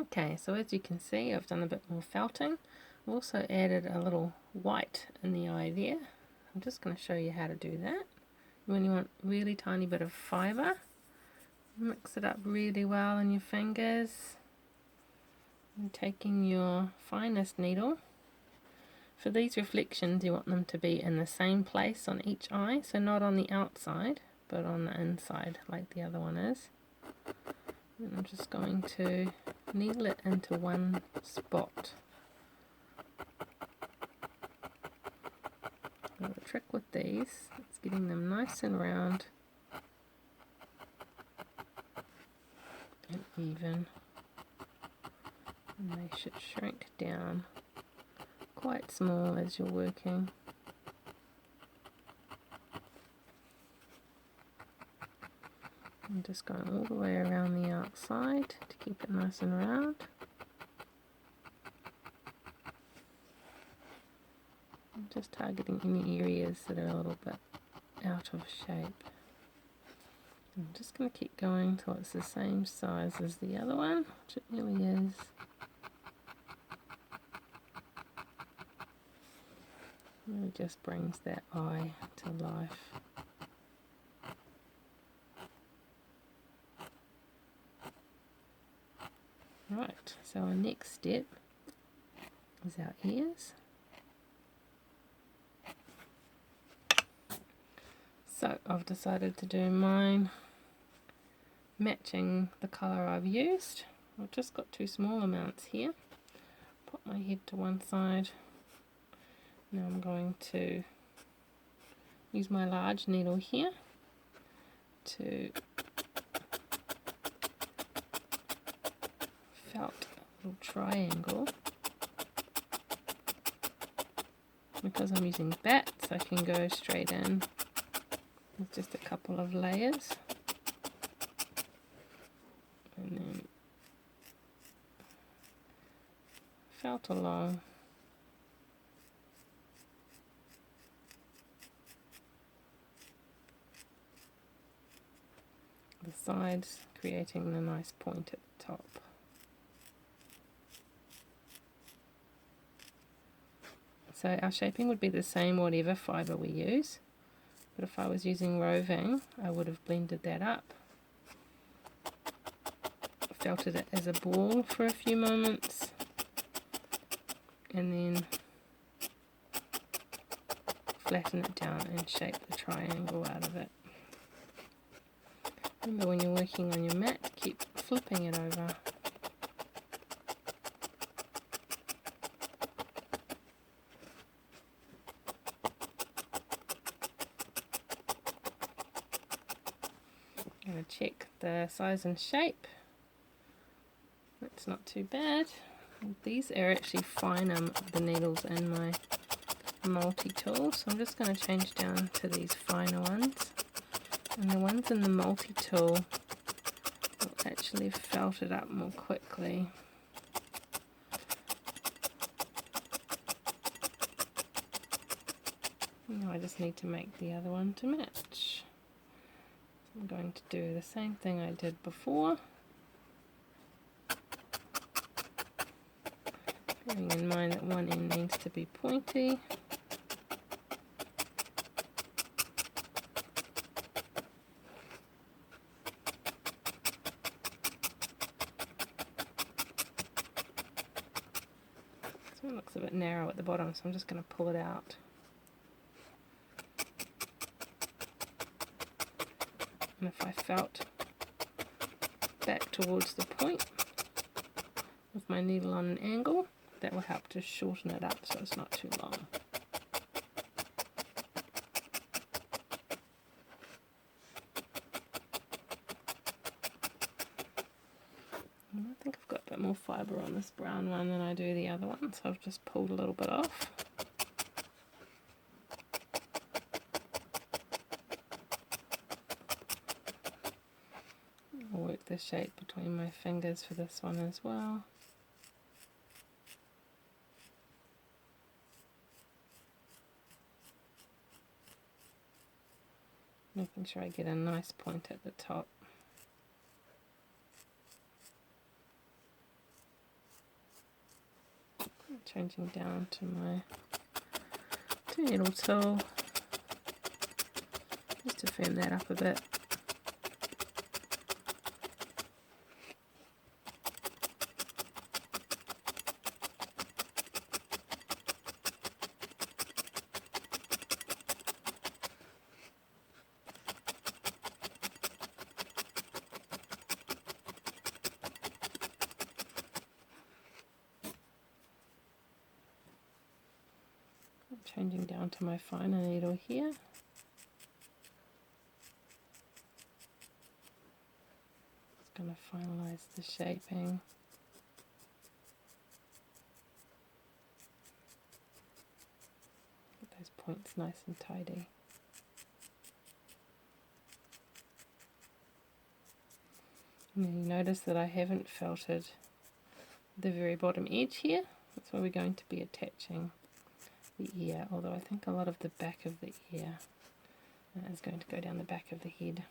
Okay, so as you can see, I've done a bit more felting. I've also added a little white in the eye there. I'm just going to show you how to do that. When you want really tiny bit of fibre, mix it up really well in your fingers. And taking your finest needle. For these reflections, you want them to be in the same place on each eye, so not on the outside, but on the inside, like the other one is. And I'm just going to needle it into one spot. Now the trick with these is getting them nice and round and even, and they should shrink down quite small as you're working. I'm just going all the way around the outside to keep it nice and round. I'm just targeting any areas that are a little bit out of shape. I'm just going to keep going till it's the same size as the other one, which it really is. Really just brings that eye to life. Right, so our next step is our ears. So I've decided to do mine matching the colour I've used. I've just got two small amounts here. Put my head to one side. Now I'm going to use my large needle here to felt a little triangle. Because I'm using bats, I can go straight in with just a couple of layers. And then felt along. The sides, creating the nice point at the top. So our shaping would be the same whatever fibre we use, but if I was using roving, I would have blended that up, felted it as a ball for a few moments, and then flatten it down and shape the triangle out of it. Remember, when you're working on your mat, keep flipping it over. I'm going to check the size and shape. That's not too bad. These are actually finer, the needles in my multi-tool, so I'm just going to change down to these finer ones. And the ones in the multi-tool will actually felt it up more quickly. Now I just need to make the other one to match. I'm going to do the same thing I did before, bearing in mind that one end needs to be pointy. This one looks a bit narrow at the bottom, so I'm just going to pull it out. And if I felt back towards the point with my needle on an angle, that will help to shorten it up so it's not too long. And I think I've got a bit more fibre on this brown one than I do the other one, so I've just pulled a little bit off. I'll work the shape between my fingers for this one as well. Making sure I get a nice point at the top. Changing down to my 2-needle tool just to firm that up a bit. Changing down to my finer needle here. Just going to finalize the shaping. Get those points nice and tidy. And then you notice that I haven't felted the very bottom edge here. That's where we're going to be attaching the ear, although I think a lot of the back of the ear is going to go down the back of the head.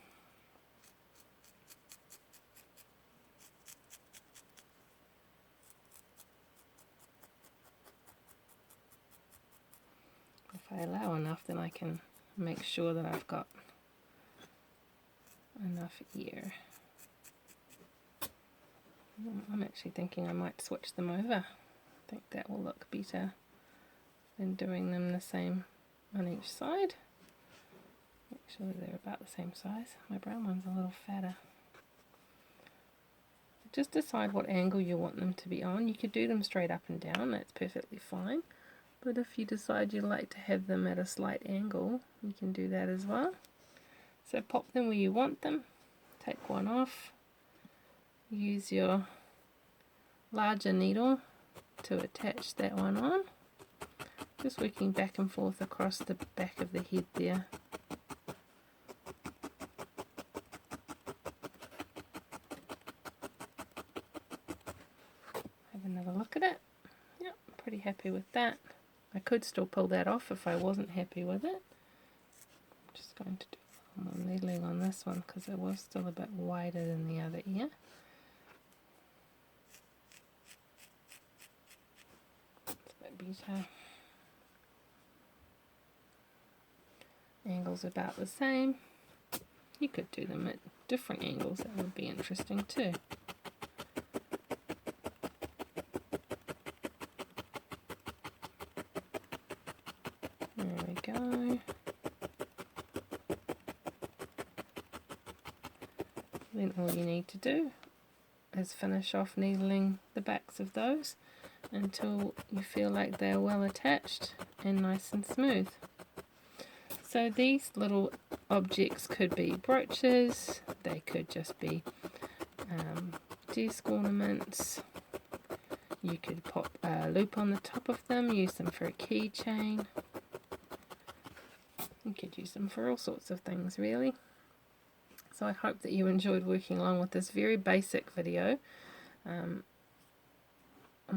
If I allow enough, then I can make sure that I've got enough ear. I'm actually thinking I might switch them over. I think that will look better than doing them the same on each side. Actually, they're about the same size. My brown one's a little fatter. Just decide what angle you want them to be on. You could do them straight up and down, that's perfectly fine. But if you decide you like to have them at a slight angle, you can do that as well. So pop them where you want them, take one off, use your larger needle to attach that one on. Just working back and forth across the back of the head there. Have another look at it. Yep, pretty happy with that. I could still pull that off if I wasn't happy with it. I'm just going to do a little more needling on this one because it was still a bit wider than the other ear. It's a bit better. Angles about the same. You could do them at different angles, that would be interesting too. There we go. Then all you need to do is finish off needling the backs of those until you feel like they're well attached and nice and smooth. So these little objects could be brooches, they could just be desk ornaments. You could pop a loop on the top of them, use them for a keychain. You could use them for all sorts of things really. So I hope that you enjoyed working along with this very basic video. I'm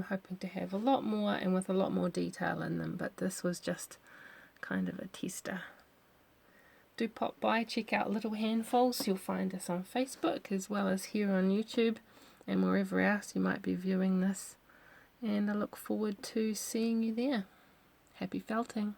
hoping to have a lot more and with a lot more detail in them, but this was just kind of a tester. Do pop by, check out Little Handfuls. You'll find us on Facebook as well as here on YouTube and wherever else you might be viewing this. And I look forward to seeing you there. Happy felting!